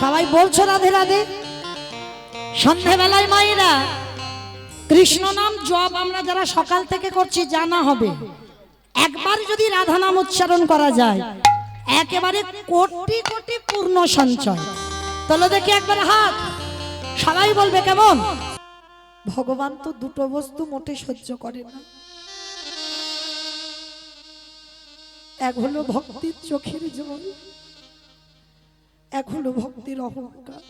সবাই বলছো রাধে রাধে। সন্ধ্যাবেলায় মায়েরা কৃষ্ণ নাম জপ আমরা যারা সকাল থেকে করছি জানা হবে, একবার যদি রাধা নাম উচ্চারণ করা যায় একেবারে কোটি কোটি পূর্ণ সঞ্চয়। তোলো দেখি একবার হাত, সবাই বলবে কেমন। ভগবান তো দুটো বস্তু মোটে সহ্য করে না, এক হলো ভক্তির চোখের জল, এক হলো ভক্তির অহংকার।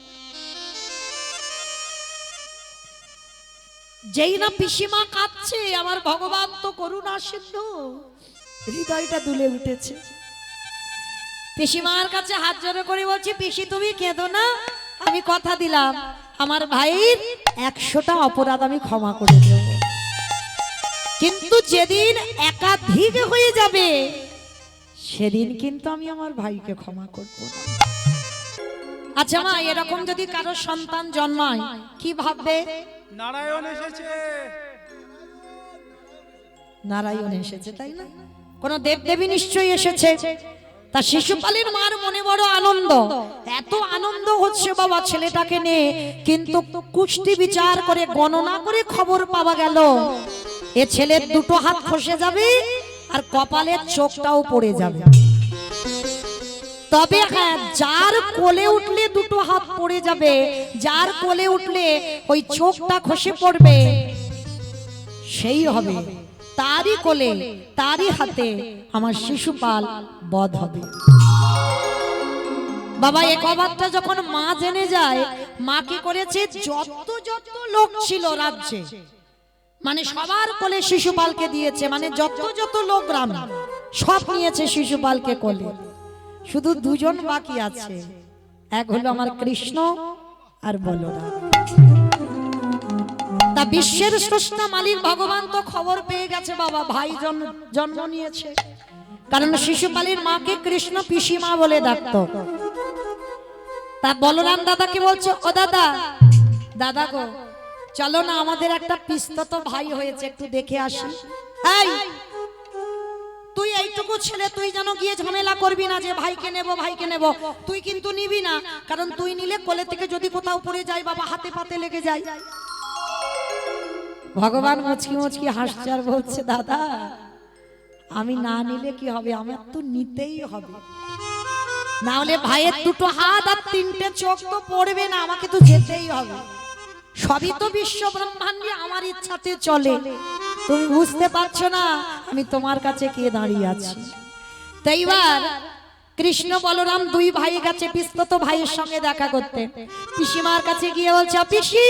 যেই না পিসিমা কাঁদছে, আমার ভগবান তো করুণা সিন্ধু, হৃদয়টা দুলে উঠেছে। পিসিমার কাছে হাত জোড়ো করে বলছি, পিসি তুমি কেঁদো না, আমি কথা দিলাম আমার ভাইয়ের 100টা অপরাধ আমি ক্ষমা করে দেব, কিন্তু যেদিন একাধিক হয়ে যাবে সেদিন কিন্তু আমি আমার ভাইকে ক্ষমা করব না। আচ্ছা মা, এরকম যদি কারো সন্তান জন্মায় কি ভাববে? নারায়ণ এসেছে, নারায়ণ এসেছে, তাই না? কোন দেবদেবী নিশ্চয়ই এসেছে। তা শিশুপালের মার মনে বড় আনন্দ, এত আনন্দ হচ্ছে বাবা ছেলেটাকে নিয়ে, কিন্তু কুষ্টি বিচার করে গণনা করে খবর পাওয়া গেল এ ছেলের দুটো হাত খসে যাবে আর কপালের চোখটাও পড়ে যাবে। তবে হ্যাঁ, যার কোলে উঠলে দুটো হাত পড়ে যাবে, যার কোলে উঠলে ওই চোখটা খসে পড়বে, সেই হবে তারই কোলে তারই হাতে আমার শিশুপাল বধ হবে। বাবা এই খবরটা যখন মা জেনে যায়, মা কি করেছে, যত যত লোক ছিল রাজ্যে, মানে সবার কোলে শিশুপালকে দিয়েছে, মানে যত যত লোক গ্রাম সব নিয়েছে শিশুপালকে কোলে। শুধু দুজন বাকি আছে, এক হলো আমার কৃষ্ণ আর বলরাম। তা বিশ্বের স্রষ্টা মালিক ভগবান তো খবর পেয়ে গেছে বাবা ভাই জন্ম নিয়েছে, কারণ শিশুপালের মাকে কৃষ্ণ পিসিমা বলে ডাকতো। তা বলরাম দাদাকে বলছে, ও দাদা, দাদা গো চলো না, আমাদের একটা পিস্তত ভাই হয়েছে, একটু দেখে আসি। এই তুই এইটুকু ছেলে, তুই যেন গিয়ে ঝামেলা করবি না যে ভাইকে নেব ভাইকে নেব, তুই কিন্তু নিবি না, কারণ তুই নিলে কোলে থেকে যদি কোথাও পড়ে যায় বাবা হাতে পাতে লেগে যায়। ভগবান মুচকি মুচকি হাসছে আর বলছে, দাদা আমি না নিলে কি হবে, আমার তো নিতেই হবে, না হলে ভাইয়ের দুটো হাত আর 3টে চোখ তো পড়বে না, আমাকে তো যেতেই হবে। সবই তো বিশ্ব ব্রহ্মাণ্ডে আমার ইচ্ছাতে চলে, তুমি বুঝতে পারছো না আমি তোমার কাছে কে দাঁড়িয়ে আছি। তাই এবার কৃষ্ণ বলরাম দুই ভাই গেছে পিস্তত ভাইয়ের সঙ্গে দেখা করতে। পিসিমার কাছে গিয়ে বলছে, পিসি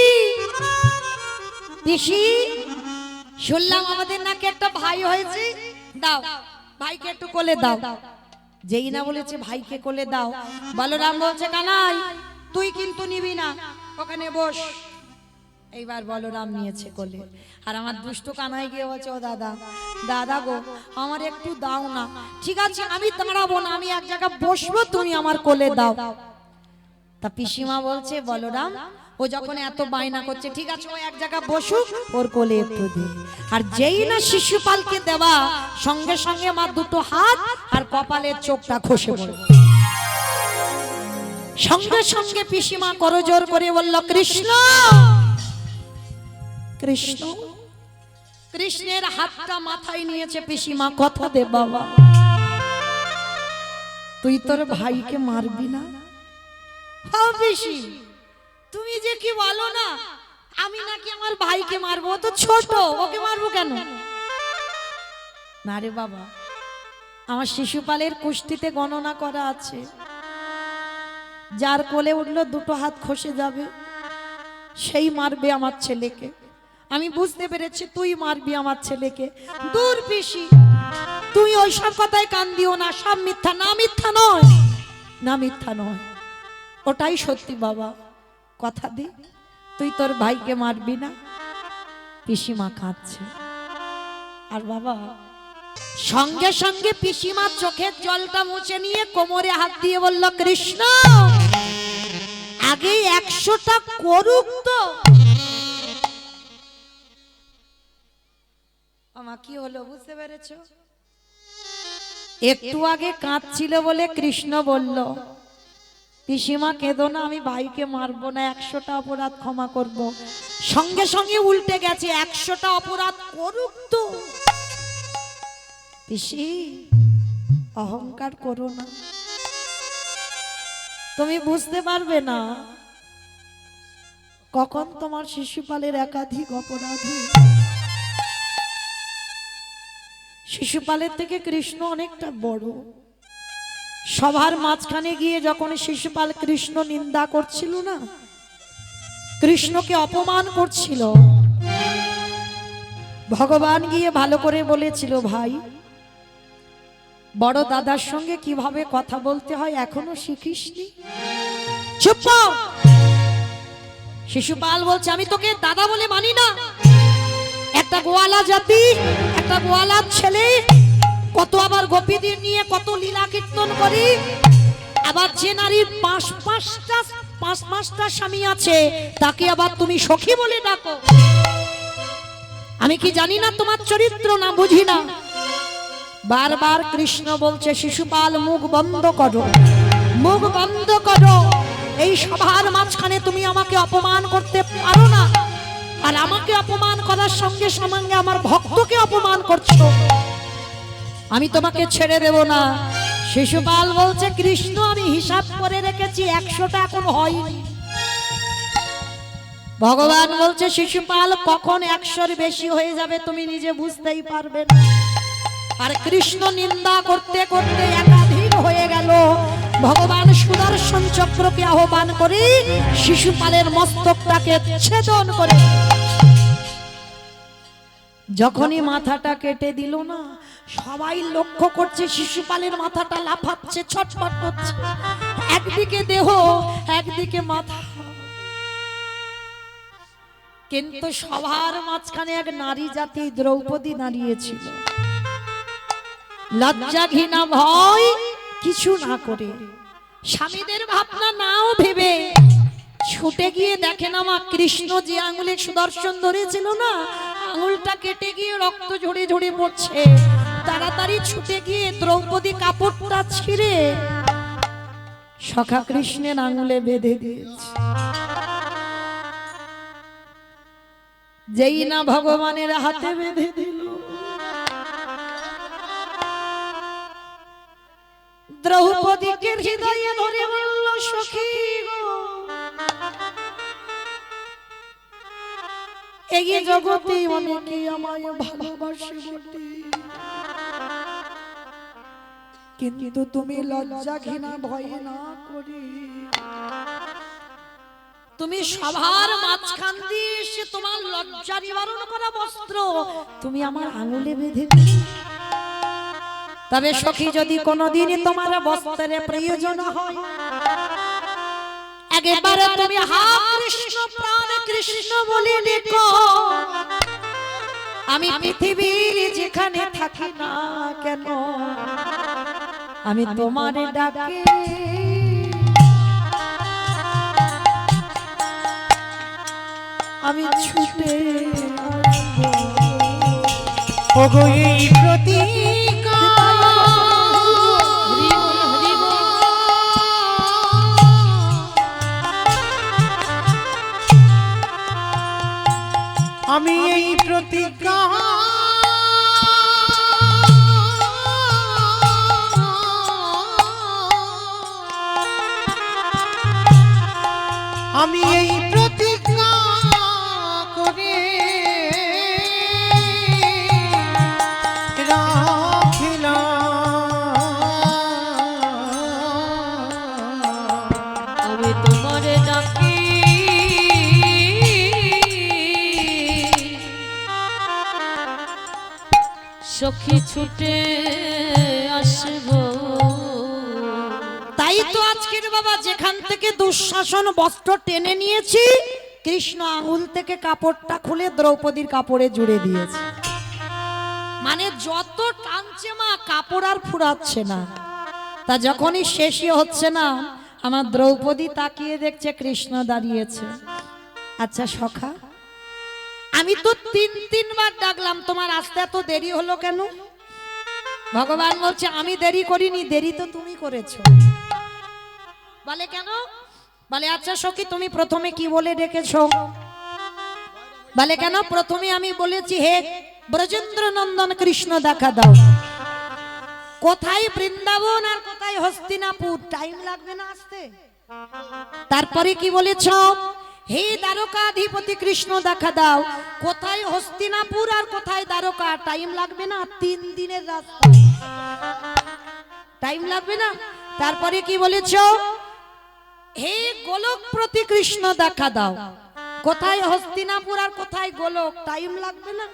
পিসি শুনলাম আমাদের নাকি একটা ভাই হয়েছে, দাও ভাইকে একটু কোলে দাও। যেই না বলেছে ভাইকে কোলে দাও, বলরাম বলছে, কানাই তুই কিন্তু নিবি না, ওখানে বস। এইবার বলরাম নিয়েছে কোলে, আর আমার দুষ্ট কানাই গিয়ে বলছে, ও দাদা, দাদা গো আমার একটু দাও না। ঠিক আছে আমি দাঁড়াবো না, আমি এক জায়গায় বসবো, তুমি আমার কোলে দাও। তা পিসিমা বলছে, বলরাম ও যখন এত বায়না করছে, ঠিক আছে ও এক জায়গায় বসুক, ওর কোলে একটু দে। আর যেই না শিশুপালকে দেওয়া, সঙ্গে সঙ্গে আমার দুটো হাত আর কপালের চোখটা খসে পড়ে। সঙ্গে সঙ্গে পিসিমা করজোর করে বলল, কৃষ্ণ কৃষ্ণ। কৃষ্ণের হাতটা মাথায় নিয়েছে পিসিমা, কথা দে বাবা, তুই তোর ভাইকে মারবি না। হাও পিসি, তুমি যে কি বলো না, আমি নাকি আমার ভাইকে মারবো, ও তো ছোট, ওকে মারবো কেন? না রে বাবা, আমার শিশুপালের কুষ্টিতে গণনা করা আছে, যার কোলে উঠলো দুটো হাত খসে যাবে সেই মারবে আমার ছেলেকে। আমি বুঝতে পেরেছি তুই মারবি আমার ছেলেকে। দূর পিসি, তুই ওইসব কথায় কান দিও না, সব মিথ্যা। না মিথ্যা নয়, না মিথ্যা নয়, ওটাই সত্যি বাবা, কথা দি তুই তোর ভাইকে মারবি না। পিসিমা কাঁদছে, আর বাবা সঙ্গে সঙ্গে পিসিমা চোখের জলটা মুছে নিয়ে কোমরে হাত দিয়ে বলল, কৃষ্ণ আগে 100টা করুক তো। আমা কি হলো বুঝতে পেরেছো? একটু আগে কাঁদছিল বলে কৃষ্ণ বলল, পিসিমা কেঁদো না, আমি ভাইকে মারবো না, 100টা অপরাধ ক্ষমা করব। সঙ্গে সঙ্গে উল্টে গেছে, 100টা অপরাধ করুক তো। পিসি অহংকার করো না, তুমি বুঝতে পারবে না কখন তোমার শিশুপালের একাধিক অপরাধ হয়ে। শিশুপালের থেকে কৃষ্ণ অনেকটা বড়। সবার মাঝখানে গিয়ে যখন শিশুপাল কৃষ্ণ নিন্দা করছিল না, কৃষ্ণকে অপমান করছিল, ভগবান গিয়ে ভালো করে বলেছিল, ভাই বড় দাদার সঙ্গে কিভাবে কথা বলতে হয় এখনো শিখিসনি? চুপ কর। শিশুপাল বলছে, আমি তোকে দাদা বলে মানি না। একটা গোয়ালা জাতি, একটা গোয়ালার ছেলে, কত আবার গোপীদের নিয়ে কত লীলা কীর্তন করি। আবার যে নারীর পাঁচটা স্বামী আছে তাকে আবার তুমি সখী বলে ডাকো। আমি কি জানি না তোমার চরিত্র? না বুঝি না। বারবার কৃষ্ণ বলছে, শিশুপাল মুখ বন্ধ করো, মুখ বন্ধ করো। এই সভার মাঝখানে তুমি আমাকে অপমান করতে পারো না, আর আমাকে অপমান করার সঙ্গে সঙ্গে আমার ভক্তকে অপমান করছো। আমি তোমাকে ছেড়ে দেব না। শিশুপাল বলছে, কৃষ্ণ আমি হিসাব করে রেখেছি, 100টা এখন হয়নি। ভগবান বলছে, শিশুপাল কখন 100-র বেশি হয়ে যাবে তুমি নিজে বুঝতেই পারবে না। আর কৃষ্ণ নিন্দা করতে করতে একাধিক হয়ে গেল। ভগবান সুদর্শন চক্রকে আহ্বান করে শিশুপালের মস্তকটাকে ছেদন করে যখনই মাথাটা কেটে দিল না, সবাই লক্ষ্য করছে শিশুপালের মাথাটা লাফাচ্ছে, ছটফট করছে, একদিকে দেহ একদিকে মাথা। কিন্তু সবার মাঝখানে এক নারী জাতি দ্রৌপদী দাঁড়িয়েছিল, লজ্জা ঘৃণা ভয় কিছু না করে, স্বামীদের ভাবনা নাও ভেবে ছুটে গিয়ে দেখেন আমার কৃষ্ণ যে আঙুলে সুদর্শন ধরেছিল না, আঙুলটা কেটে গিয়ে রক্ত ঝরে ঝরে পড়ছে। তাড়াতাড়ি ছুটে গিয়ে দ্রৌপদী কাপড়টা ছিঁড়ে সখা কৃষ্ণের আঙুলে বেঁধে দিয়েছে। যেই না ভগবানের হাতে বেঁধে দিল, দ্রৌপদীকে হৃদয়ে ধরে বলল, সখী গো, এই জগতে অনেকে আমায় ভালোবাসে বটে, কিন্তু তুমি লজ্জা ঘৃণা ভয় না করে তুমি সবার মাঝখান দিয়ে এসে তোমার লজ্জা নিবারণ করা বস্ত্র তুমি আমার আঙুলে বেঁধে দিলে। তবে সখী যদি কোনোদিন তোমার বস্ত্রের প্রয়োজন হয়, একবারে তুমি হা কৃষ্ণ প্রাণ কৃষ্ণ বলে ডেকো, আমি পৃথিবীর যেখানে থাকি না কেন আমি তোমার ডাকে আমি ছুটে আসবো। ওগো এই প্রতীকা আমি এই প্রতিজ্ঞা আমি এই প্রতিজ্ঞা করে রাখিলাম, আমি তোমার ডাকি সখী ছুটে আসবো। তাই তো আজকের বাবা যেখান থেকে দুঃশাসন বস্ত্র টেনে নিয়েছি, কৃষ্ণ আঙুল থেকে কাপড়টা খুলে দ্রৌপদীর কাপড়ে জুড়ে দিয়েছে। মানে যত টানছে মা কাপড় আর ফুরাচ্ছে না। তা যখনই শেষই হচ্ছে না, আমার দ্রৌপদী তাকিয়ে দেখছে কৃষ্ণ দাঁড়িয়েছে। আচ্ছা সখা, আমি তো তিনবার ডাকলাম, তোমার আসতে এত দেরি হলো কেন? ভগবান বলছে, আমি দেরি করিনি, দেরি তো তুমি করেছো। বলে কেন? বলে আচ্ছা সখী তুমি প্রথমে কি বলে ডেকেছো? বলে কেন? প্রথমে আমি বলেছি হে ব্রজেন্দ্র নন্দন কৃষ্ণ দেখা দাও। কোথায় বৃন্দাবন আর কোথায় হস্তিনাপুর, টাইম লাগবে না আসতে? তারপরে কি বলেছ? হে দ্বারকাধিপতি কৃষ্ণ দেখা দাও। কোথায় হস্তিনাপুর আর কোথায় দ্বারকা, টাইম লাগবে না? 3 দিনের রাস্তা, টাইম লাগবে না? তারপরে কি বলেছ? হে গোলকপ্রতি কৃষ্ণ দেখা দাও। কোথায় হস্তিনাপুর আর কোথায় গোলক, টাইম লাগবে না?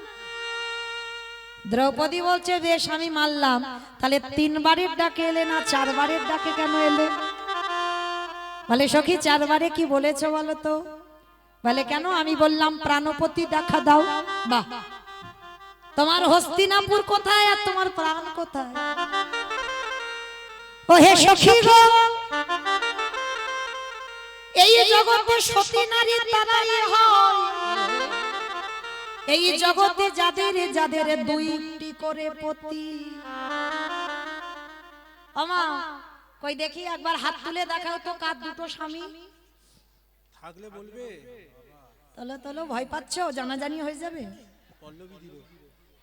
দ্রৌপদী বলছে বেশ আমি মানলাম, তাহলে 3 বারের ডাকে এলে না 4 বারের ডাকে কেন এলে? বলে সখী 4 বারে কি বলেছো বলো তো? বলে কেন? আমি বললাম প্রাণপতি দেখা দাও। বাহ, তোমার হস্তিনাপুর কোথায় আর তোমার প্রাণ কোথায়? ও হে সখী গো, এই জগতে সতী নারী তারাই হয়, এই জগতে যাদের যাদের 2টি করে পতি। আমা কই দেখি একবার হাত তুলে দেখাও তো কার 2টো স্বামী থাকলে বলবে। তোলো তোলো, ভয় পাচ্ছো? জানাজানি হয়ে যাবে।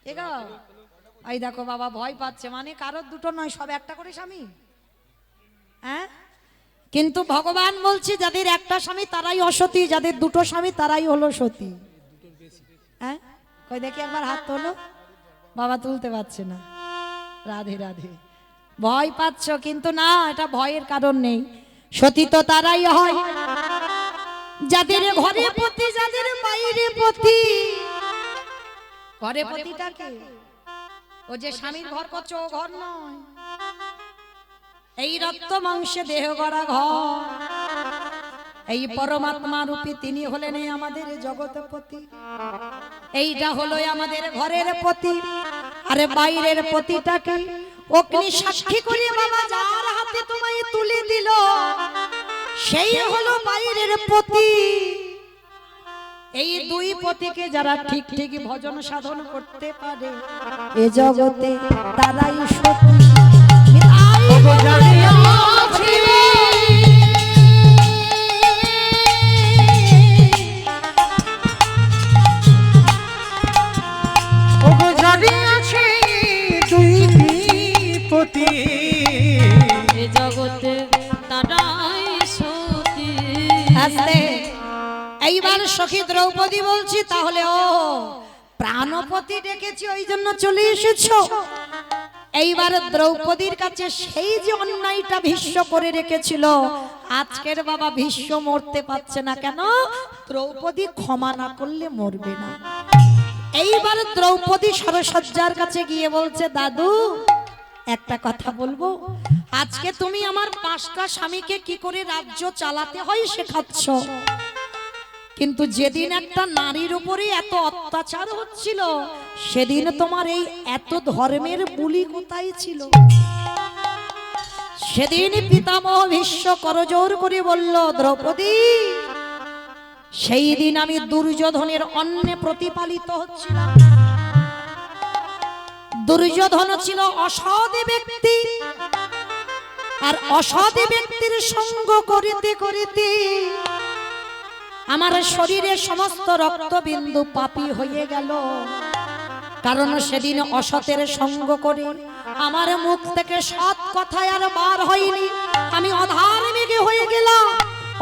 ঠিক আছে, এই দেখো বাবা ভয় পাচ্ছে, মানে কারোর 2টো নয়, সব একটা করে স্বামী। হ্যাঁ, কিন্তু ভগবান বলছে যাদের একটা স্বামী তারাই অসতী, যাদের 2টো স্বামী তারাই হলো সতী। হ্যাঁ, কই দেখি একবার হাত তোলো। বাবা তুলতে পারছে না। রাধে রাধে। ভয় পাচ্ছ, কিন্তু না, এটা ভয়ের কারণ নেই। সতী তো তারাই হয় যাদের ঘরে পতি, যাদের বাইরে পতি। ঘরে পতিটাকে, ও যে স্বামীর ঘর করছে ও ঘর নয়, এই রক্ত মাংসে দেহ গড়া ঘর, এই পরমাত্মা রূপী তিনি হলেন আমাদের জগৎপতি। এইটা হলো আমাদের ঘরের পতি। আরে বাইরের পতিটাকে অগ্নি সাক্ষী করে বাবা যার হাতে তোমায় তুলে দিল, সেই হলো বাইরের পতি। এই 2 পতিকে যারা ঠিক ঠিক ভজন সাধন করতে পারে এ জগতে তারাই সতী। জগতে তারাই সতী। এইবার সখী দ্রৌপদী বলছি তাহলে ও প্রাণপতি ডেকেছি ওই জন্য চলে এসেছো। এইবার দ্রৌপদীর কাছে সেই যে অন্যায়টা ভীষ্ম করে রেখেছিল, আজকের বাবা ভীষ্ম মরতে পারছে না কেন? দ্রৌপদী ক্ষমা না করলে মরবে না। এইবার দ্রৌপদী সরসজ্জার কাছে গিয়ে বলছে দাদু একটা কথা বলবো, আজকে তুমি আমার 5টা স্বামীকে কি করে রাজ্য চালাতে হয় শেখাচ্ছ, কিন্তু যেদিন একটা নারীর উপরে এত অত্যাচার হচ্ছিল সেদিন তোমার এই এত ধর্মের বুলি কোথায় ছিল? সেদিন পিতামহ ভীষ্ম করজোর করে বলল দ্রৌপদী, সেই দিন আমি দুর্যোধনের অন্নে প্রতিপালিত হচ্ছিলাম। দুর্যোধন ছিল অসৎ ব্যক্তি, আর অসৎ ব্যক্তির সঙ্গ করিতে করিতে আমার শরীরে সমস্ত রক্তবিন্দু পাপী হয়ে গেল। কারণ সেদিন অসতের সঙ্গ করে আমার মুখ থেকে সৎ কথা আর বার হয়নি, আমি অধার্মিক হয়ে গেলাম।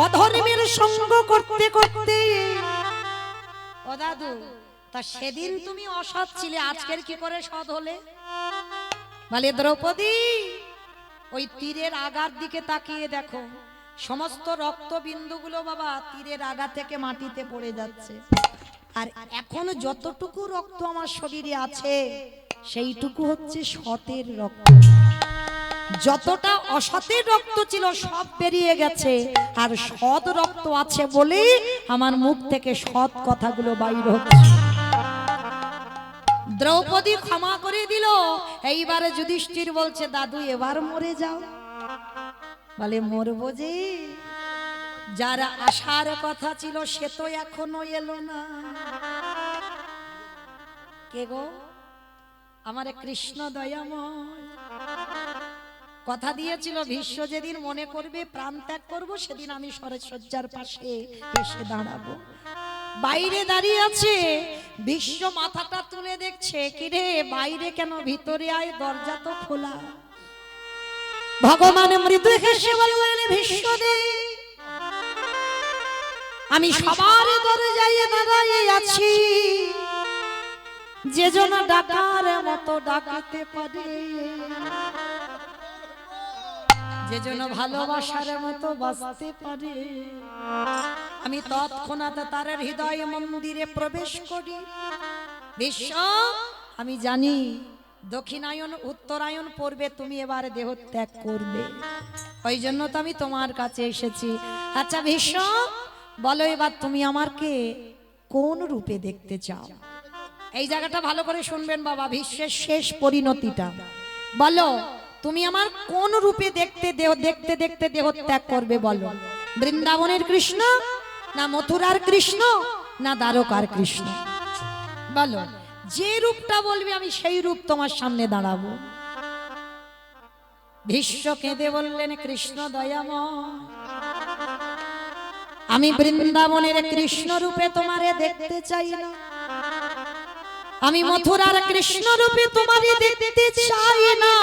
অধর্মের সঙ্গ করতে করতে। ও দাদু, তা সেদিন তুমি অসৎ ছিলে, আজকের কি করে সৎ হলে? বলে দ্রৌপদী, ওই তীরের আগার দিকে তাকিয়ে দেখো, সমস্ত রক্তবিন্দুগুলো বাবা তীরের আগা থেকে মাটিতে পড়ে যাচ্ছে। আর এখন যতটুকু রক্ত আমার শরীরে আছে সেইটুকু হচ্ছে সতের রক্ত। যতটা অসতের রক্ত ছিল সব বেরিয়ে গেছে, আর সৎ রক্ত আছে বলে আমার মুখ থেকে সৎ কথাগুলো বাইর হচ্ছে। দ্রৌপদী ক্ষমা করে দিল। এইবারে যুধিষ্ঠির বলছে দাদু এবার মরে যাও। বলে মরবো যে, যার আসার কথা ছিল সে তো এখনো এলো না। কে গো? আমার কৃষ্ণ দয়াময়। কথা দিয়েছিল ভীষ্ম যেদিন মনে করবে প্রাণ ত্যাগ করব সেদিন আমি শয্যার পাশে এসে দাঁড়াবো। বাইরে দাঁড়িয়ে আছে ভীষ্ম, মাথাটা তুলে দেখছে কিরে বাইরে কেন, ভিতরে আয়, দরজা তো খোলা। ভগবান মৃদু হেসে বললেন ভীষ্মদে, আমি সবার দরজায় দাঁড়িয়ে আছি, যে জন ডাকার মতো ডাকতে পারে, যে জন ভালোবাসার মতো বাঁচতে পারে। আমি তৎক্ষণাৎ তার হৃদয় মন্দিরে প্রবেশ করি। বিশ্ব, আমি জানি দক্ষিণায়ন উত্তরায়ণ পড়বে, তুমি এবার দেহ ত্যাগ করবে, ওই জন্য তো আমি তোমার কাছে এসেছি। আচ্ছা ভীষ্ম, বলো এবার তুমি আমাকে কোন রূপে দেখতে চাও? এই জায়গাটা ভালো করে শুনবেন বাবা, ভীষ্মের শেষ পরিণতিটা। বলো তুমি আমার কোন রূপে দেখতে দেখতে দেহ ত্যাগ করবে? বলো, বৃন্দাবনের কৃষ্ণ, না মথুরার কৃষ্ণ, না দ্বারকার কৃষ্ণ? বলো, যে রূপটা বলবে আমি সেই রূপ তোমার সামনে দাঁড়াবো। ভীষ্ম কেঁদে বললেন কৃষ্ণ দয়াময়, আমি বৃন্দাবনের কৃষ্ণ রূপে তোমারে দেখতে চাই না, আমি মথুরার কৃষ্ণ রূপে তোমারে দেখতে চাই না,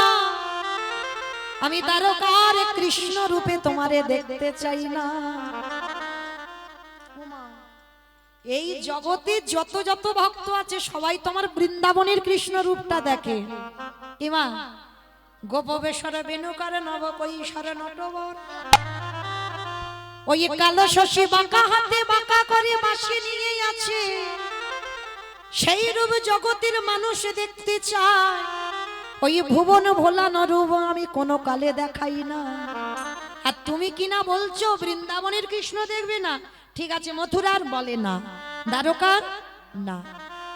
আমি দ্বারকার কৃষ্ণ রূপে তোমারে দেখতে চাই না। এই জগতে যত যত ভক্ত আছে সবাই তোমার বৃন্দাবনের কৃষ্ণ রূপটা দেখে। ইমা গোপবেশ্বর বেণুকার নব কৈশোর নটবর, ওই কালো শশী বাঁকা হাতে বাঁকা করে বাঁশি নিয়ে আছে, সেই রূপ জগতের মানুষ দেখতে চায়। ওই ভুবন ভোলানো রূপ আমি কোনো কালে দেখাই না। আর তুমি কিনা বলছো বৃন্দাবনের কৃষ্ণ দেখবে না? ঠিক আছে, মথুরার বলে না, দ্বারকার না,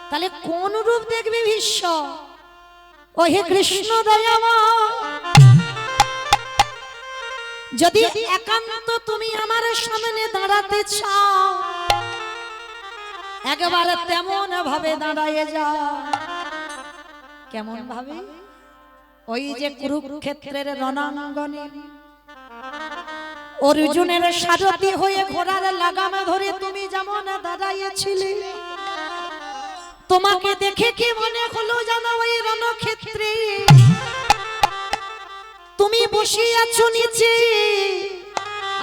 তাহলে কোন রূপ দেখবে ভীষ্ম? ও হে কৃষ্ণ দয়াময়, যদি একান্ত তুমি আমার সামনে দাঁড়াতে চাও, একবার তেমন ভাবে দাঁড়ায় যাও। কেমন ভাবে? ওই যে কুরুক্ষেত্রের রণাঙ্গনে অর্জুনের সারথি হয়ে ঘোড়ার লাগাম ধরে তুমি যেমন দাঁড়াইয়াছিলে, তোমাকে দেখে কি মনে হলো জানো? ওই রণক্ষেত্রে তুমি বসে আছো নিচে,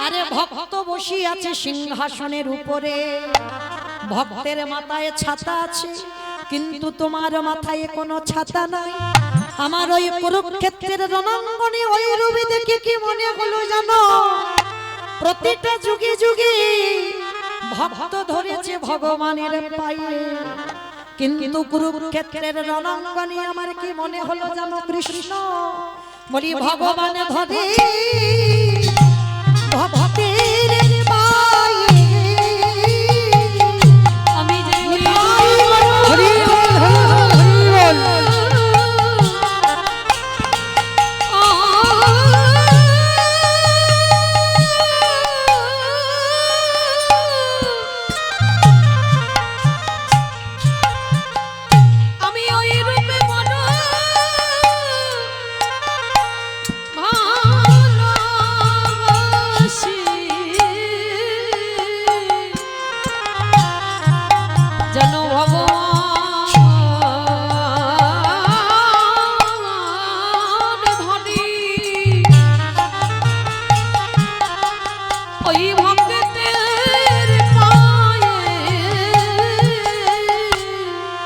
আরে ভক্ত বসে আছে সিংহাসনের উপরে, ভক্তের মাথায় ছাতা আছে কিন্তু তোমার মাথায় কোনো ছাতা নাই। আমার ওই কুরুক্ষেত্রের রণাঙ্গনে ওই রূপে দেখে কি মনে হলো জানো? প্রতিটা যুগে যুগে ভক্ত ধরেছে ভগবানের পায়ে, কিন্তু কুরুক্ষেত্রের রণাঙ্গনে আমার কি মনে হলো জানো কৃষ্ণ? বলি ভগবান ধরে ভক্তের পায়ে। আমি যে হরি বল, হরি বল, হরি বল। আমি ওই রূপে বলো ভালোবাসি, যেন ভগবান ধরি ওই ভক্তের পায়ে।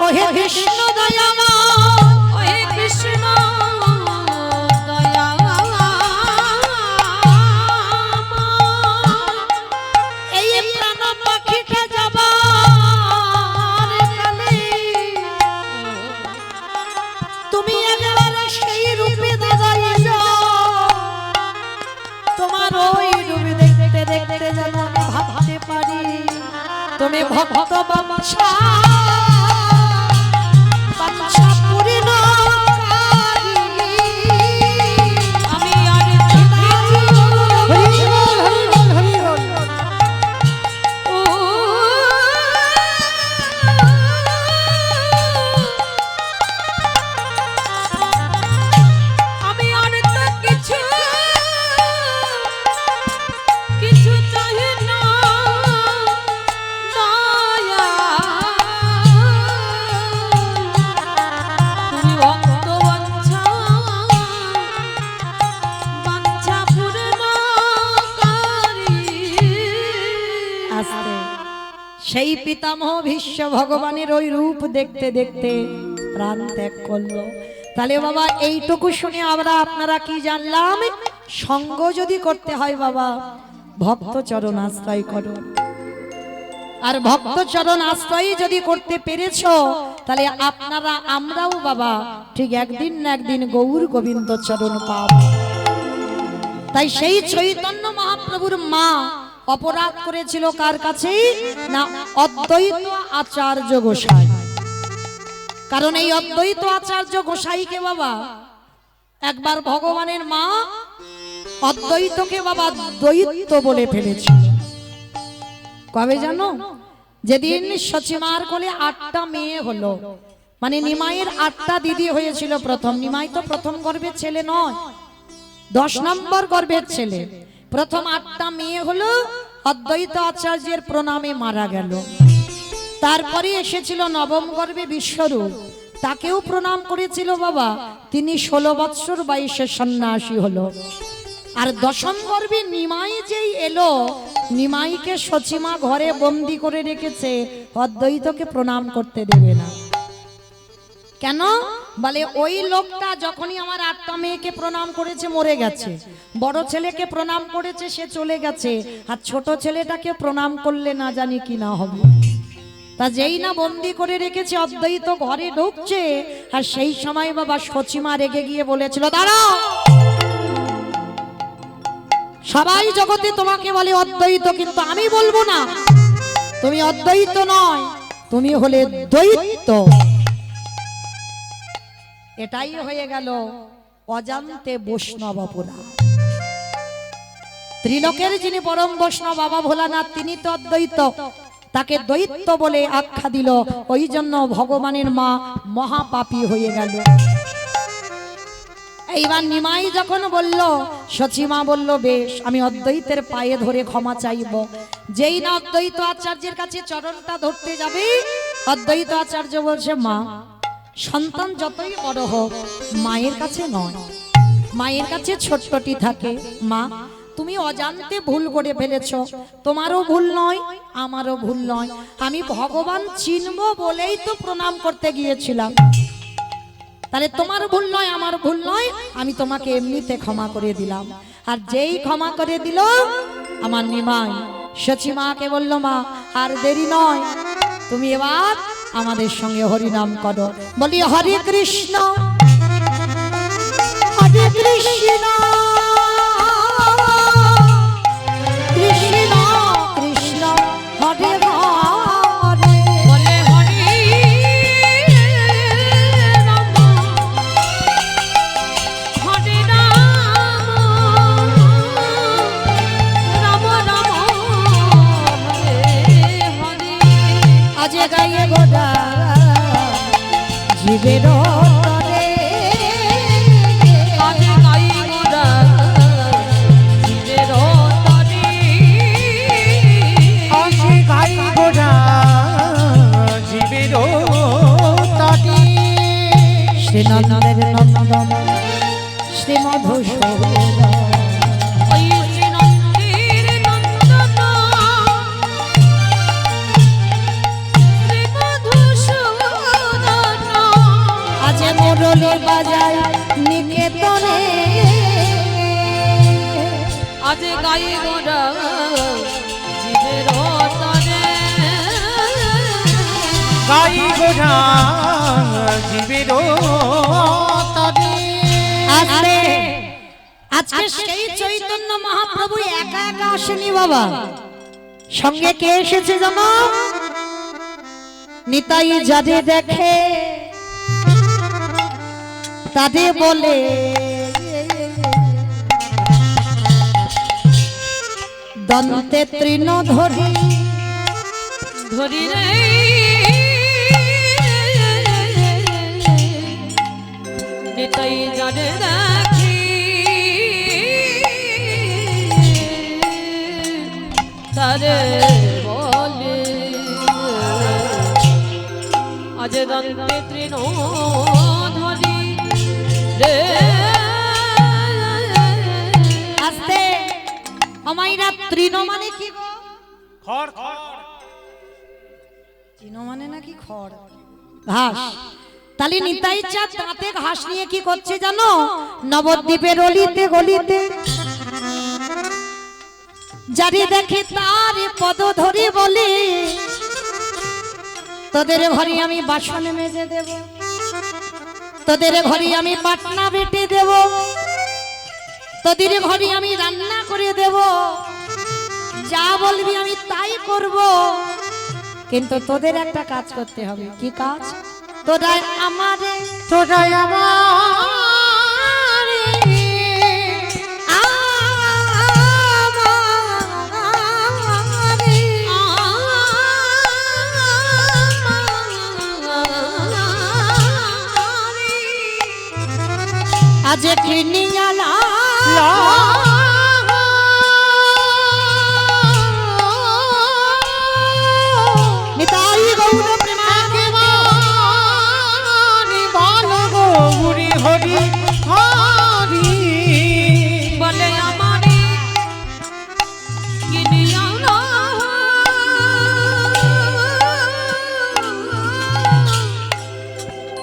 ও হে কৃষ্ণ দয়াময়, ওহে কৃষ্ণ দয়াময়, এই প্রাণ পাখিটা যাবার কালে তুমি একবার সেই রূপে দাঁড়াই যাও। তোমার ওই রূপে দেখতে দেখতে যেন আমি ভাবতে পারি তুমি ভক্ত বাঞ্ছা পূর্ণকারী। আমি আর হরি বল, হরি বল, হরি বল। ও আমি আর তো কিছু সেই পিতামহ ভীষ্ম ভগবানের ওই রূপ দেখতে দেখতে প্রাণ ত্যাগ করলো। তাহলে বাবা এইটুকু শুনে আমরা আপনারা কি জানলাম? সঙ্গ যদি করতে হয় বাবা, ভক্ত চরণ আশ্রয় করো। আর ভক্ত চরণ আশ্রয় যদি করতে পেরেছো, তাহলে আপনারা আমরাও বাবা ঠিক একদিন না একদিন গৌর গোবিন্দ চরণ পাব। তাই সেই চৈতন্য মহাপ্রভুর মা অপরাধ করেছিল কার কাছে? না, অদ্বৈত আচার্য গোসাই। কারণ এই অদ্বৈত আচার্য গোসাইকে বাবা একবার ভগবানের মা অদ্বৈতকে বাবা দ্বৈত বলে ফেলেছিল। কবে জানো? যেদিন সচিমার কোলে 8টা মেয়ে হলো, মানে নিমাইয়ের 8টা দিদি হয়েছিল। প্রথম নিমাই তো প্রথম গর্ভের ছেলে নয়, 10 নম্বর গর্ভের ছেলে। প্রথম 8টা মেয়ে হলো, অদ্বৈত আচার্যের প্রণামে মারা গেল। তারপরে এসেছিল নবম গর্ভে বিশ্বরূপ, তাকেও প্রণাম করেছিল বাবা, তিনি 16 বৎসর বয়সে সন্ন্যাসী হলো। আর 10ম গর্ভে নিমাই যেই এলো, নিমাইকে সচিমা ঘরে বন্দি করে রেখেছে, অদ্বৈতকে প্রণাম করতে দেবে না। কেন? বলে ওই লোকটা যখনই আমার 8টা মেয়েকে প্রণাম করেছে মরে গেছে, বড় ছেলেকে প্রণাম করেছে সে চলে গেছে, আর ছোট ছেলেটাকে প্রণাম করলে না জানি কি না হবে। তা যেই না বন্দি করে রেখেছে, অদ্বৈত ঘরে ঢুকছে, আর সেই সময় বাবা সচিমা রেগে গিয়ে বলেছিল, দাঁড়াও, সবাই জগতে তোমাকে বলে অদ্বৈত, কিন্তু আমি বলবো না, তুমি অদ্বৈত নয়, তুমি হলে দ্বৈত। এটাই হয়ে গেল অজান্তে বৈষ্ণব অপরাধ। ত্রিলোকের যিনি পরম বৈষ্ণব বাবা ভোলানাথ, তিনি তো অদ্বৈত, তাকে দ্বৈত বলে আখ্যা দিল। ওই জন্য ভগবানের মা মহাপাপী হয়ে গেল। এইবার নিমাই যখন বলল, সচিমা বলল, বেশ, আমি অদ্বৈতের পায়ে ধরে ক্ষমা চাইব। যেই না অদ্বৈত আচার্যের কাছে চরণটা ধরতে যাবে, অদ্বৈত আচার্য বলছে, মা, সন্তান যতই বড় হোক মায়ের কাছে নয়, মায়ের কাছে ছোট্টটি থাকে। মা, তুমি অজান্তে ভুল করে ফেলেছ, তোমারও ভুল নয়, আমারও ভুল নয়। আমি ভগবান চিনব বলেই তো প্রণাম করতে গিয়েছিলাম, তাহলে তোমার ভুল নয়, আমার ভুল নয়, আমি তোমাকে এমনিতে ক্ষমা করে দিলাম। আর যেই ক্ষমা করে দিল, আমার নিমাই সচিমাকে বলল, মা, আর দেরি নয়, তুমি এবার আমাদের সঙ্গে হরিনাম করো। বলি, হরে কৃষ্ণ হরে কৃষ্ণ কৃষ্ণ কৃষ্ণ হরে হরে। বলে হরি রাম হরে রাম, রাম রাম হরে হরে। আজ গায়ে গোদা জীবের তরে, আজ গাই গোরা জীবের তরে, আসি গাই গোড়া জীবের তটে। শ্রীনন্দের নন্দন শ্রী মধুসূদন, ওই শ্রীনন্দের নন্দন শ্রী মধুসূদন। আজ মুরলী বাজায় নিকেতনে, আজ গাই গোরা জীবের তরে, গাই গোড়া জীবের তটে। আজকে আজকে সেই চৈতন্য মহাপ্রভু একা একা আসেনি বাবা, সঙ্গে কে এসেছে জানো? নিতাই যাদের দেখে তাদের বলে, দন্তে তৃণ ধরি ধরি রে নিতাই জানে রাখি, তারে বলে আজ দন্তে তৃণ ধরি রে। আস্তে, আমাইরা তৃণ মানে কি গো? খড় খড় চিনো মানে নাকি খড় ঘাস। তাহলে নিতাই চাঁদ দাঁতে ঘাস নিয়ে কি করছে জানো? নবদ্বীপের অলিতে গলিতে যারে দেখে তার পদ ধরে বলে, তোদের ঘরে আমি বাসন মেজে দেব, তোদের ঘরে আমি পাটনা বেটে দেব, তোদের ঘরে আমি রান্না করে দেব, যা বলবি আমি তাই করব, কিন্তু তোদের একটা কাজ করতে হবে। কি কাজ? তোরাই আমারে তোরাই আমার আজ কিনিয়ালা নিতাই গৌর প্রেমাকে বলো গৌরী হরি হরি বলে আমারে কিনিয়া না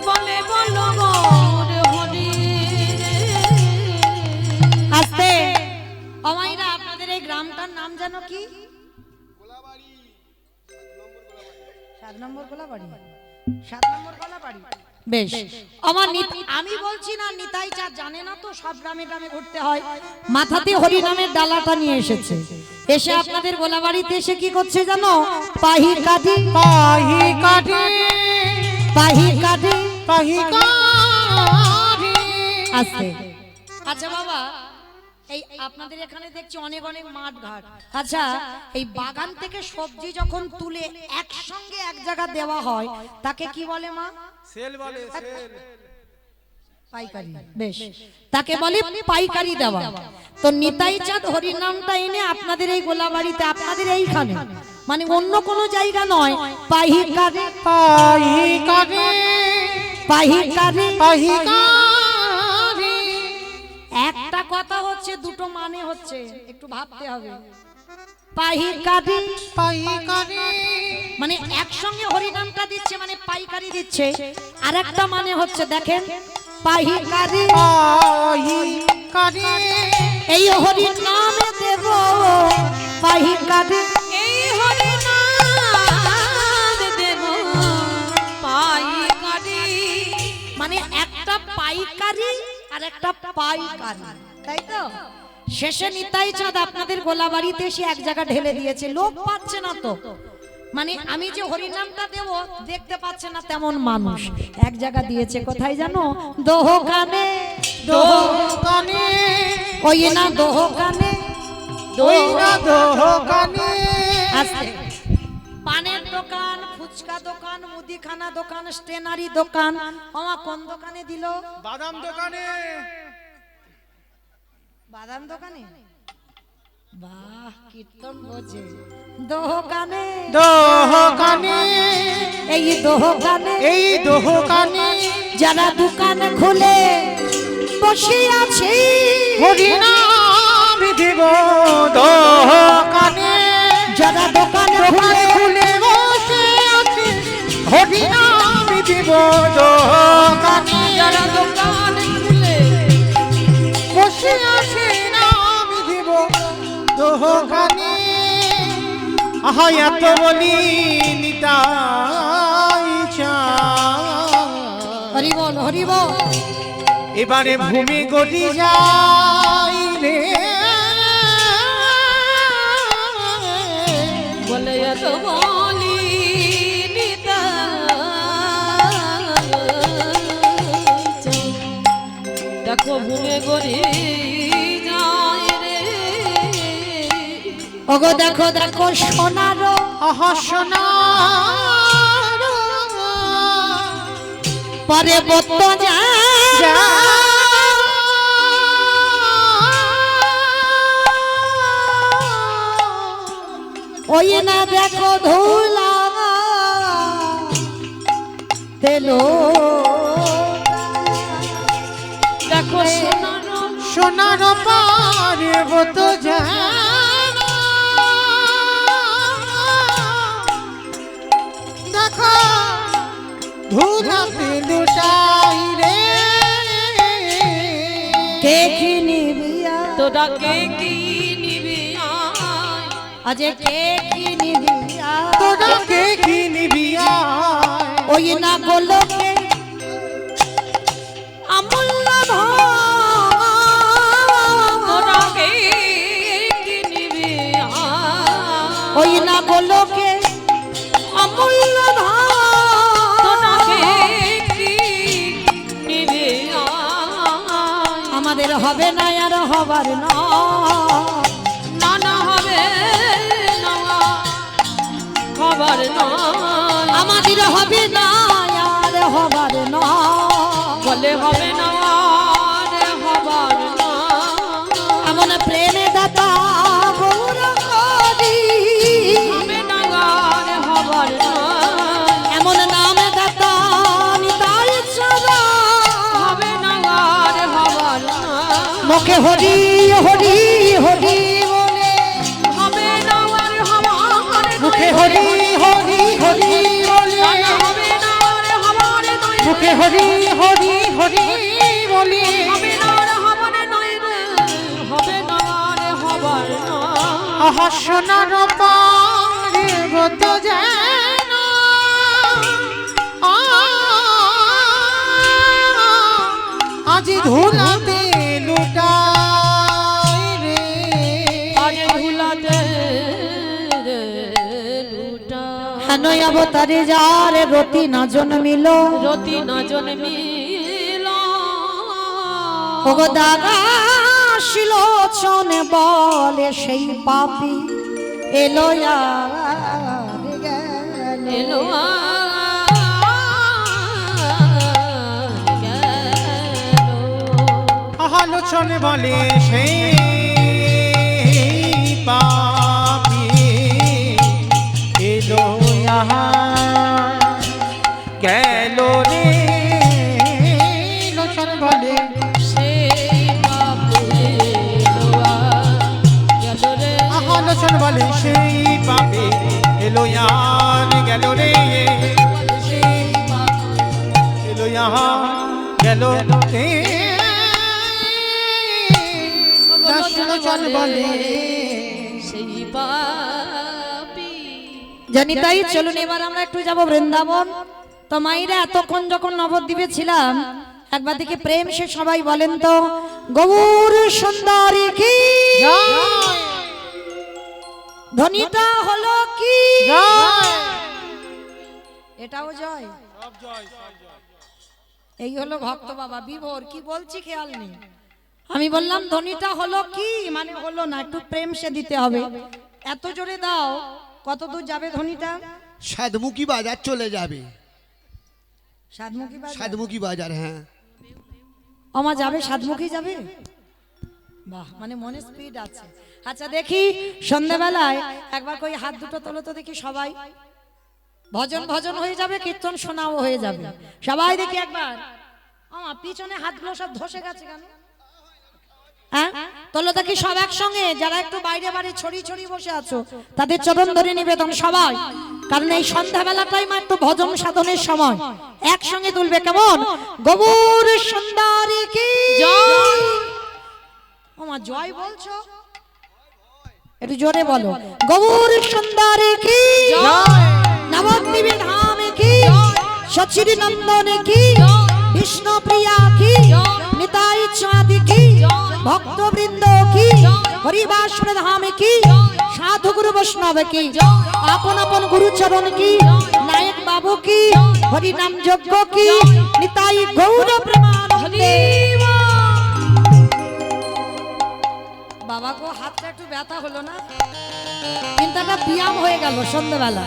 বলে বলো গৌর হরি আস্তে অমাইরা। আপনাদের এই গ্রামটার নাম জানো কি? 7 নম্বর গোলাবাড়ি। 7 নম্বর গোলাবাড়ি। বেশ, আমার আমি বলছি না নিতাই চাঁদ জানে না তো, সব গ্রামে গ্রামে ঘুরতে হয়। মাথাতে হরি নামের ডালাটা নিয়ে এসেছে, এসে আপনাদের গোলাবাড়িতে এসে কি করছে জানো? পাহি কাঠি পাহি কাঠি পাহি কাঠি পাহি কাঠি। আস্তে। আচ্ছা বাবা, এই আপনাদের এখানে দেখছি অনেক অনেক মাঠ ঘাট। আচ্ছা, এই বাগান থেকে সবজি যখন তুলে একসঙ্গে এক জায়গা দেওয়া হয় তাকে কি বলে মা? সেল বলে, সেল। পাইকারি। বেশ, তাকে বলে পাইকারি দেওয়া। তো নিতাই চাঁদ হরির নামটা এনে আপনাদের এই গোলাবাড়িতে, আপনাদের এইখানে, মানে অন্য কোনো জায়গা নয়, পাইকারি পাহি কাঠি পাইকারি পাহি কাঠি। একটা কথা হচ্ছে, দুটো মানে হচ্ছে, একটু ভাবতে হবে। পাইকারি পাহি কাঠি মানে একসঙ্গে হরিনামটা দিচ্ছে, মানে পাইকারি দিচ্ছে। আর একটা মানে হচ্ছে, দেখেন, পাইকারি পাহি কাঠি। এই হরি নামে দেব পাইকারি। এই হরি নাম দেব পাইকারি। মানে একটা পাইকারি আর একটা পাইকারি, তাই তো? শেষে নিতাই চাঁদ আপনাদের গোলাবাড়িতে এসে এক জায়গা ঢেলে দিয়েছে, লোক পাচ্ছে না তো। মানে আমি যে হরিনামটা দেব দেখতে পাচ্ছে না তেমন মানুষ, এক জায়গা দিয়েছে। কোথায় জানো? দোকানে। দোকানে ওই না দোকানে, ওই না দোকানে। আস্তে। পানের দোকান, ফুচকা দোকান, মুদিখানা দোকান, স্টেনারি দোকান। মামা কোন দোকানে দিল? বাদাম দোকানে। বাদাম দোকানে। বাহ, কীর্তন বোঝে। দোকানে দোকানে এই দোকানে এই দোকানে যারা দোকান খুলে বসে আছে, হরি নাম দেব দোকানে। যারা দোকান দোকান খুলে বসে আছে, হরি নাম দেব দোকানে। যারা দোকান খুলে বসে আছে, নাম দেব দোকানে। আহা এত বলি নিতাই চাঁদ, হরি বল হরি বল। এবারে ভূমি গড়ি যাই রে। বলে এত বলি দেখো ভুলে গড়ি যায় রে। ওগো দেখো দেখো সোনারো আহা সোনার পরে বত যা ওই না দেখো ধুলা তেলো দেখো সোনার সোনার পার্বত যা ধুলাতে লুটাই রে কে কি নিবি তোরা কে কি নিবি আয় আজ কে কি নিবি তোরা কে কি নিবি ওই না গোলকে অমূল্য তোরা কে কি নিবি আয় ওই না গোলকে অমূল্য তোরা কে কি নিবি আয় আমাদের হবে না আর হবার না না না হবে না খবর নয় আমাদের হবে না আর হবার না বলে হবে না আর হবার না এমন প্রেমে দাতা গৌর করি হবে না আর হবার না এমন নামে দাতা নিতাই চরা হবে না আর হবার না মুখে হরি হরি হরি বলে হবে না আর হবার মুখে হরি হরি হরি বলে হবে না আর হবার নয় মুখে হরি হরি হরি বলে হবে না আর হবার নয় রে হবে না আর হবার না আহা সোনার পারে গত যেন আজ ধুলাতে লুটাই রে আজ ভুলাতে রে লুটা হেনই অবতারে যার রতি না জন্মিল রতি না জন্মিল ওগো দাদা শিলোচন বলে সেই পাপি এলো আর গেল। এলো আলোচন বলে সেই পাপি এলো গেল রে লোচন বলে সেই পাপে গেল রে আলোচন বলে সেই পাপি এলো গেল রে এলো গেল রে লোচন বলে সেই পাপি জানি তাই চলুন এবার আমরা একটু যাব বৃন্দাবন। তো মাইরা এতক্ষণ যখন নবদ্বীপে ছিলাম একবার দেখি প্রেম সে সবাই বলেন তো গৌর সুন্দরী কি ধ্বনিটা হলো কি এটাও জয় এই হলো ভক্ত বাবা বিভোর কি বলছি খেয়াল নেই আমি বললাম ধ্বনিটা হলো কি মানে হলো না একটু প্রেম সে দিতে হবে এত জোরে দাও কত দূর যাবে ধ্বনিটা সাতমুখী বাজার চলে যাবে সাতমুখী বাজার সাতমুখী বাজার হ্যাঁ আমা যাবে সাতমুখী যাবে বাহ মানে মনে স্পিড আছে আচ্ছা দেখি সন্ধ্যাবেলায় একবার কই হাত দুটো তোলো তো দেখি সবাই ভজন ভজন হয়ে যাবে কীর্তন শোনাও হয়ে যাবে সবাই দেখি একবার আমার পিছনে হাতগুলো সব ধসে গেছে কেন হ্যাঁ তোলো দেখি সব একসঙ্গে যারা একটু বাইরে বাড়ি ছড়িয়ে ছড়িয়ে বসে আছো তাদের চরণ ধরে নিবেদন সবাই কারণ এই সন্ধ্যাবেলাটাই মাত্র ভজন সাধনের সময় একসঙ্গে তুলবে কেমন গৌর সুন্দরী কি জয় আমার জয় বলছো একটু জোরে বলো গৌর সুন্দরী কি নবদ্বীপ ধাম কি সচির নন্দন কি বিষ্ণু প্রিয়া কি নিতাই চাঁদ কি ভক্তবৃন্দ কি হরিবাসর ধাম কি সাধু গুরু বৈষ্ণব কি আপন আপন গুরু চরণ কি নায়ক বাবু কি হরি নাম যজ্ঞ কি নিতাই গৌর প্রেমানন্দে বাবা গো হাতটা একটু ব্যথা হলো না কিন্তু একটা ব্যায়াম হয়ে গেল সন্ধ্যাবেলা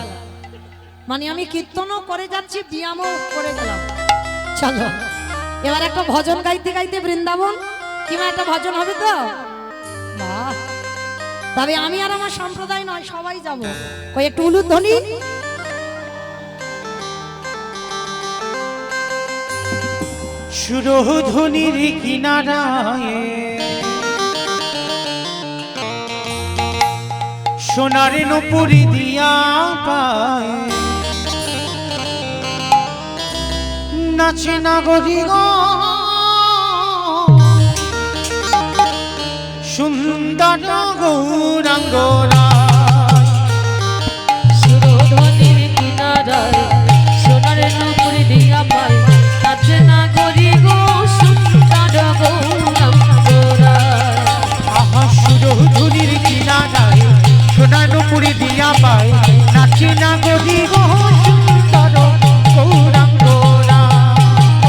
মানে আমি কীর্তনও করে যাচ্ছি ব্যায়ামও করে গেলাম চলো এবার একটা ভজন গাইতে গাইতে বৃন্দাবন কিংবা একটা ভজন হবে তো বাহ তবে আমি আর আমার সম্প্রদায় নয় সবাই যাব কই একটু উলুধ্বনি সুরধ্বনির কিনারায় সোনার নুপুরি দিয়া পায় নাচে নাগরি গো সুন্দর গৌরাঙ্গরা সুরধ্বনির কিনারায় সোনার নূপুর দিয়া পায় নাচে নাগরি গো সুন্দর গৌরাঙ্গরা। আহা সুরধুনির কিনারায় সোনার পুরি দিয়া পায় নাচে নাগরি গো সুন্দর গৌরাঙ্গরা।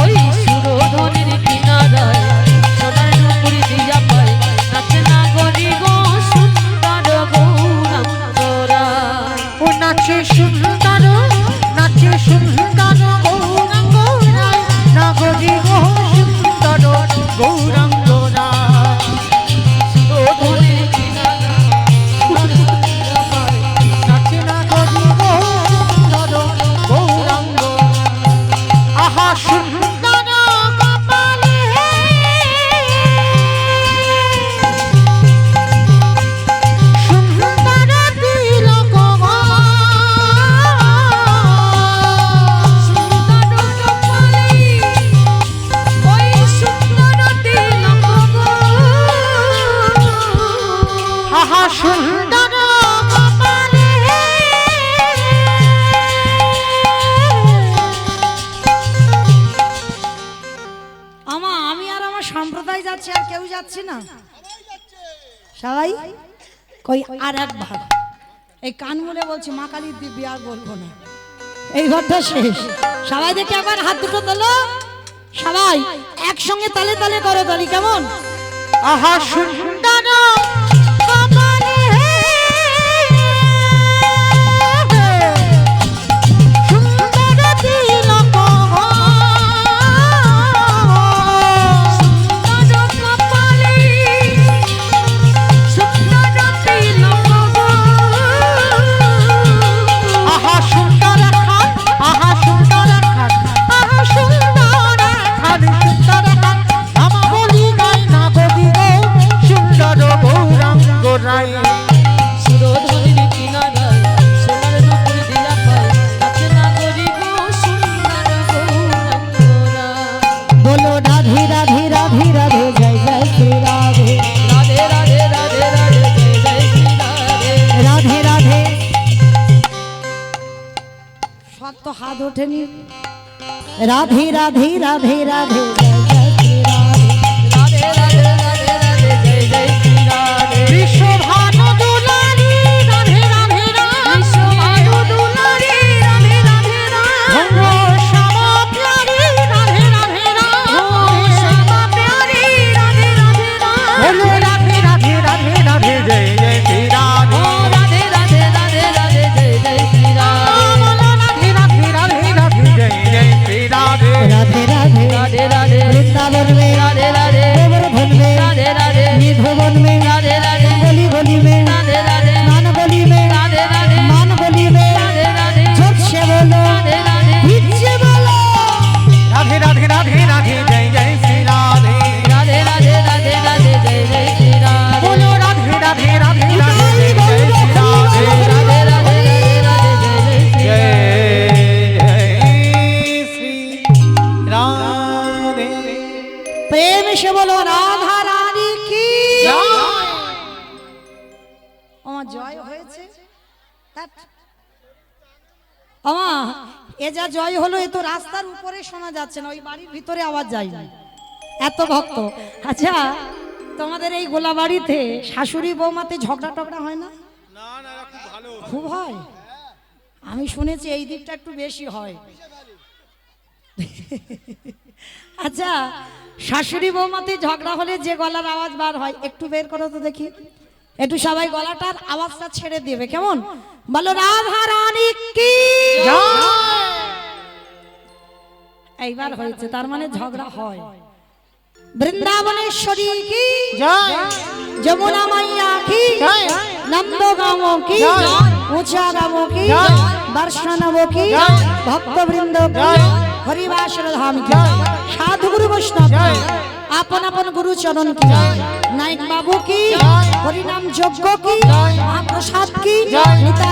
ওই সুরধ্বনির কিনারায় সোনার নূপুর দিয়া পায় নাচে নাগরি গো সুন্দর গৌরাঙ্গরা। ও নাচে সুন্দর গৌরাঙ্গরা নাগরি গো সুন্দর গৌরাঙ্গরা। সুরধ্বনির কিনারায় নাচে নাগরি গো সুন্দর গৌরাঙ্গরা। আহা সুন্দর কপালে সুন্দর তিলক গো। সুন্দর কপালে ওই সুন্দর তিলক গো। আহা সুন্দর কপালে আমি আর আমার সম্প্রদায় যাচ্ছি, আর কেউ যাচ্ছে না। সবাই কই আর একবার এই কান মুলে বলছি মা কালীর দিব্যি, আর বলবো না, এই ঘরটা শেষ। সবাই দেখে একবার হাত দুটো তোলো, সবাই একসঙ্গে তালে তালে করো তালি, কেমন? আহা সুন্দর কপালে সুন্দর তিলক গো। সুন্দর কপালে সুন্দর তিলক গো। আহা সুন্দর খান, আহা সুন্দর খান, আহা সুন্দর খান, সুন্দর খান। আমা বলি গাই না গদি গো সুন্দর গৌরাঙ্গ রায়। সুরধ্বনির কিনারায় সোনার নূপুর দিয়া পায় নাচে নাগরি গো সুন্দর গৌরাঙ্গরা। বলো রাধে রাধে রাধে রাধে জয় জয় শ্রী রাধে রাধে রাধে রাধে রাধে জয় জয় শ্রী রাধে। রাধে রাধে। সব তো হাত ওঠেনি। রাধে রাধে রাধে রাধে জয় জয় শ্রী রাধে। রাধে রাধে রাধে রাধে জয় জয় শ্রী রাধে। বিশ্বভানু দুলারি রাধে রাধে রাধে। বিশ্বভানু দুলারি রাধে রাধে রাধে। ভঙ্গ শ্যামা প্যারি রাধে রাধে রাধে। শ্যামা প্যারি রাধে রাধে রাধে। বলো রাধে রাধে রাধে রাধে জয় জয় শ্রী রাধে। রাধে রাধে রাধে রাধে জয় জয় শ্রী রাধে। বলো রাধে রাধে রাধে রাধে জয় জয় শ্রী রাধে। রাধে রাধে রাধে রাধে বৃন্দাবন में রাধে রাধে गोवर्धन में রাধে রাধে निधवन में রাধে রাধে गली गली में রাধে রাধে मान गली में রাধে রাধে मान गली में রাধে রাধে जोर से बोलो রাধে রাধে बीच से बोलो রাধে রাধে রাধে রাধে জয় জয় শ্রী রাধে। রাধে রাধে রাধে রাধে জয় জয় শ্রী রাধে। বলো রাধে রাধে রাধে রাধে জয় জয় শ্রী রাধে। রাধে রাধে রাধে রাধে জয় জয় শ্রী জয় রাধে। জয় শ্রী রাধে। प्रेम से बोलो राधा रानी की আমার জয় হয়েছে ধ্যাৎ। আমা এ যা জয় হলো, এ তো রাস্তার উপরে শোনা যাচ্ছে না, ওই বাড়ির ভিতরে আওয়াজ যায় না, এত ভক্ত। আচ্ছা, তোমাদের এই গোলাবাড়িতে শাশুড়ি বৌমাতে ঝগড়া টগড়া হয় না? না না, এরা খুব ভালো। খুব হয়, আমি শুনেছি এই দিকটা একটু বেশি হয়। আচ্ছা, শাশুড়ি বৌমাতে ঝগড়া হলে যে গলার আওয়াজ বার হয় একটু বের করো তো দেখি, একটু সবাই গলাটার আওয়াজটা ছেড়ে দেবে, কেমন? বলো রাধা রানী কি এইবার হয়েছে, তার মানে ঝগড়া হয়। বৃন্দাবনেশ্বরী কি জয় যমুনা মাইয়া কি জয় नंदो गाँवों की जय। ऊंचा गाँवों की जय। दर्शनवों की जय। भक्त वृंदों की जय। हरिवासर धाम की जय। साधु गुरु वैष्णव जय। की अपन अपन गुरु चरण की नायक बाबू की जय। हरिनाम यज्ञ की जय। महाप्रसाद की जय। निताई